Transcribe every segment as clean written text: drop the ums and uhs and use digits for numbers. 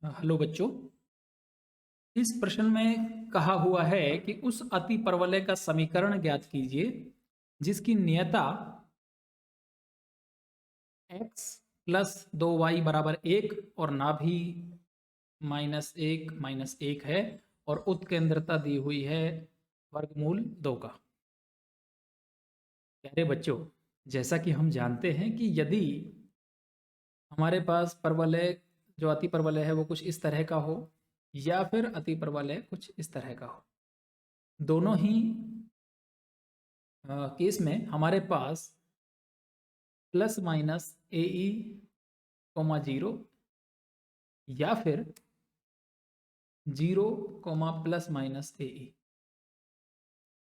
Hello बच्चों। इस प्रश्न में कहा हुआ है कि उस अतिपरवलय का समीकरण ज्ञात कीजिए जिसकी नियता x प्लस 2y बराबर 1 और नाभि -1 है और उत्केंद्रता दी हुई है वर्गमूल 2 का। प्यारे बच्चों, जैसा कि हम जानते हैं कि यदि हमारे पास परवलय जो अतिपरवलय है वो कुछ इस तरह का हो या फिर अतिपरवलय कुछ इस तरह का हो, दोनों ही केस में हमारे पास प्लस माइनस ए ई कोमा जीरो या फिर जीरो कोमा प्लस माइनस ए ई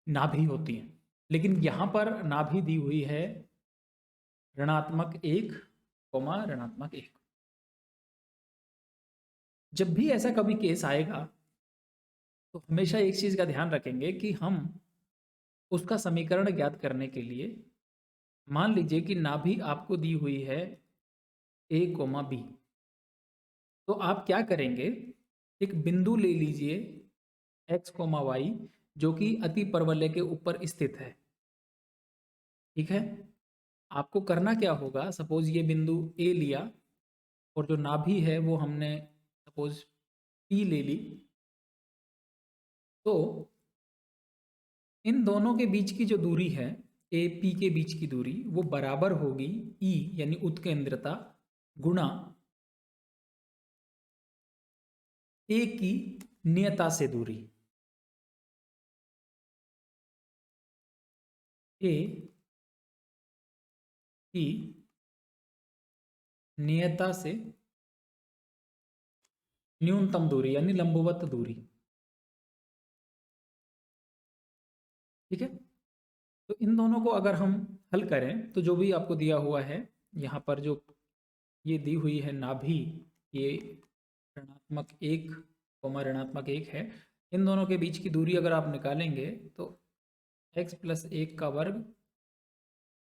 नाभि होती है। लेकिन यहाँ पर नाभि दी हुई है ऋणात्मक 1 कोमा ऋणात्मक 1। जब भी ऐसा कभी केस आएगा तो हमेशा एक चीज़ का ध्यान रखेंगे कि हम उसका समीकरण ज्ञात करने के लिए मान लीजिए कि नाभि आपको दी हुई है ए कोमा बी, तो आप क्या करेंगे, एक बिंदु ले लीजिए x कोमा वाई जो कि अति परवलय के ऊपर स्थित है। ठीक है, आपको करना क्या होगा, सपोज ये बिंदु A लिया और जो नाभि है वो हमने सपोज P ले ली, तो इन दोनों के बीच की जो दूरी है ए पी के बीच की दूरी वो बराबर होगी E यानी उत्केंद्रता गुणा A की नियता से दूरी। A की नियता से न्यूनतम दूरी यानी लंबवत दूरी। ठीक है, तो इन दोनों को अगर हम हल करें तो जो भी आपको दिया हुआ है यहाँ पर जो ये दी हुई है नाभि, ये ऋणात्मक 1 कोमा ऋणात्मक 1 है। इन दोनों के बीच की दूरी अगर आप निकालेंगे तो x प्लस 1 का वर्ग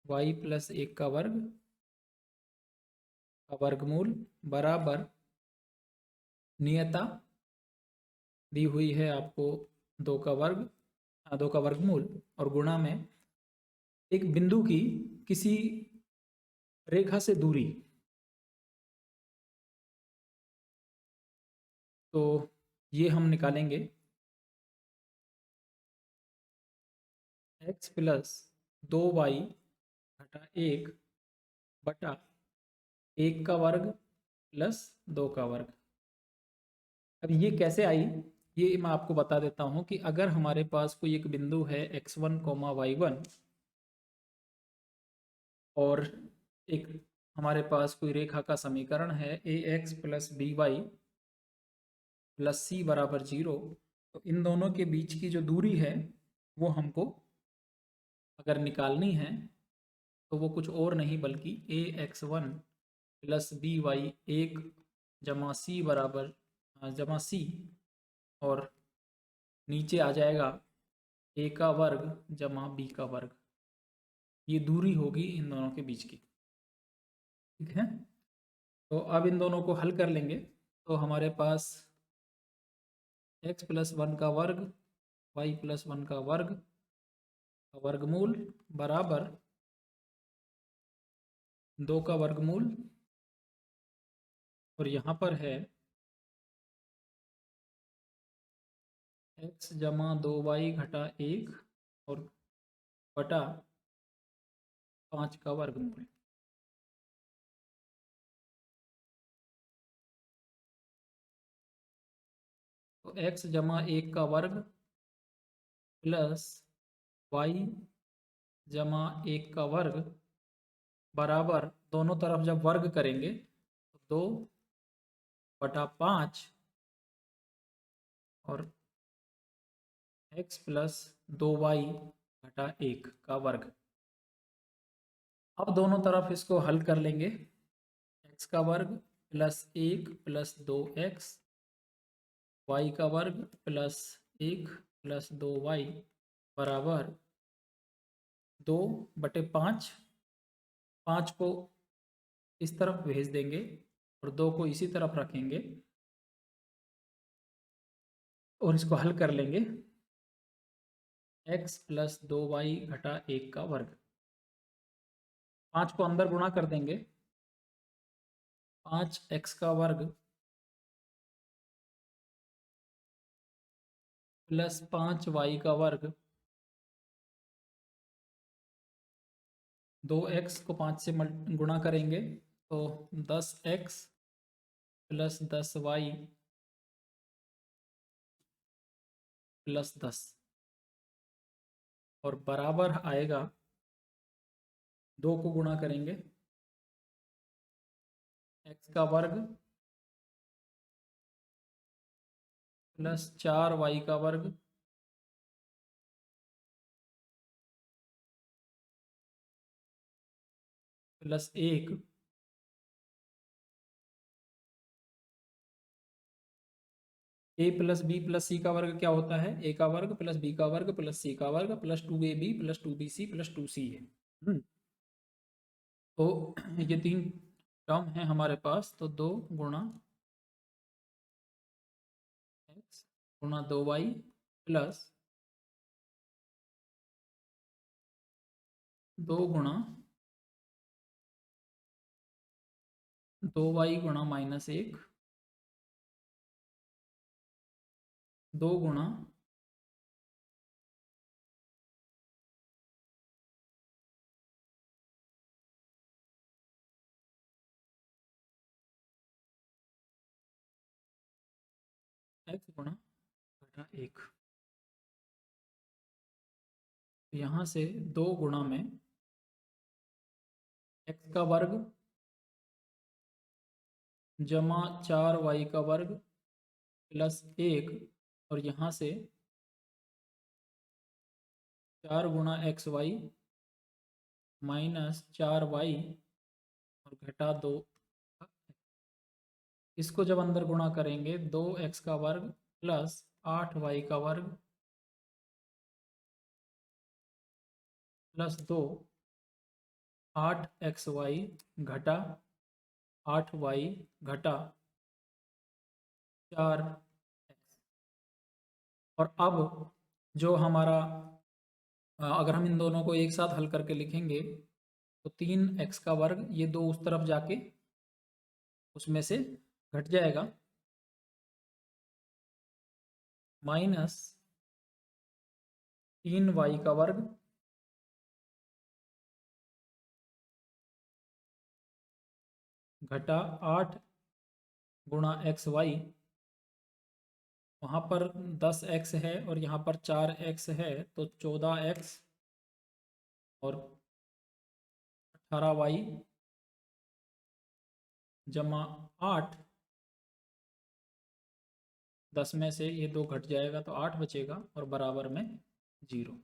y प्लस 1 का वर्गमूल बराबर नियता दी हुई है आपको 2 का वर्ग 2 का वर्गमूल और गुणा में एक बिंदु की किसी रेखा से दूरी। तो ये हम निकालेंगे x प्लस 2y घटा 1 बटा 1 का वर्ग प्लस 2 का वर्ग। अब ये कैसे आई, ये मैं आपको बता देता हूँ कि अगर हमारे पास कोई एक बिंदु है x1 कोमा y1 और एक हमारे पास कोई रेखा का समीकरण है ax plus B Y plus C बराबर 0, तो इन दोनों के बीच की जो दूरी है वो हमको अगर निकालनी है तो वो कुछ और नहीं बल्कि ax1 प्लस बी वाई 1 जमा सी बराबर जमा सी और नीचे आ जाएगा a का वर्ग जमा b का वर्ग। ये दूरी होगी इन दोनों के बीच की। ठीक है, तो अब इन दोनों को हल कर लेंगे तो हमारे पास x प्लस 1 का वर्ग y प्लस 1 का वर्गमूल बराबर 2 का वर्गमूल और यहाँ पर है x जमा 2y घटा 1 और बटा 5 का वर्गमूल। तो x जमा 1 का वर्ग प्लस y जमा 1 का वर्ग बराबर दोनों तरफ जब वर्ग करेंगे तो 2/5 और x प्लस 2y घटा 1 का वर्ग। अब दोनों तरफ इसको हल कर लेंगे, x का वर्ग प्लस 1 प्लस 2x y का वर्ग प्लस 1 प्लस 2y बराबर 2/5। 5 को इस तरफ भेज देंगे और 2 को इसी तरफ रखेंगे और इसको हल कर लेंगे। x प्लस 2y घटा 1 का वर्ग, 5 को अंदर गुणा कर देंगे, 5x का वर्ग प्लस 5y का वर्ग, 2x को 5 से गुणा करेंगे तो 10x प्लस 10y प्लस 10 और बराबर आएगा, 2 को गुणा करेंगे x का वर्ग प्लस 4y का वर्ग plus 1 a plus B plus C का वर्ग क्या होता है, a का वर्ग प्लस b का वर्ग प्लस c का वर्ग plus 2ab plus 2bc plus 2c है। तो ये 3 टर्म है हमारे पास, तो 2 गुणा x गुणा 2y प्लस 2 गुणा 2y गुणा -1, 2 गुणा x गुणा घटा 1। यहाँ से 2 गुणा में x का वर्ग जमा 4y का वर्ग प्लस 1 और यहाँ से 4 गुणा XY माइनस 4y और घटा 2। इसको जब अंदर गुणा करेंगे 2x का वर्ग प्लस 8y का वर्ग प्लस 2, 8xy घटा 8y घटा 4x। और अब जो हमारा अगर हम इन दोनों को एक साथ हल करके लिखेंगे तो 3x का वर्ग, ये 2 उस तरफ जाके उसमें से घट जाएगा, माइनस 3y का वर्ग घटा 8 गुणा XY, वहाँ पर 10x है और यहाँ पर 4x है तो 14x और 18y जमा 8, 10 में से ये 2 घट जाएगा तो 8 बचेगा और बराबर में 0।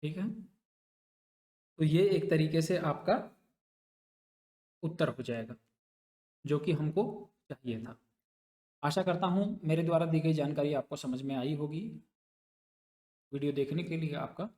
ठीक है, तो ये एक तरीके से आपका उत्तर हो जाएगा जो कि हमको चाहिए था। आशा करता हूँ मेरे द्वारा दी गई जानकारी आपको समझ में आई होगी। वीडियो देखने के लिए आपका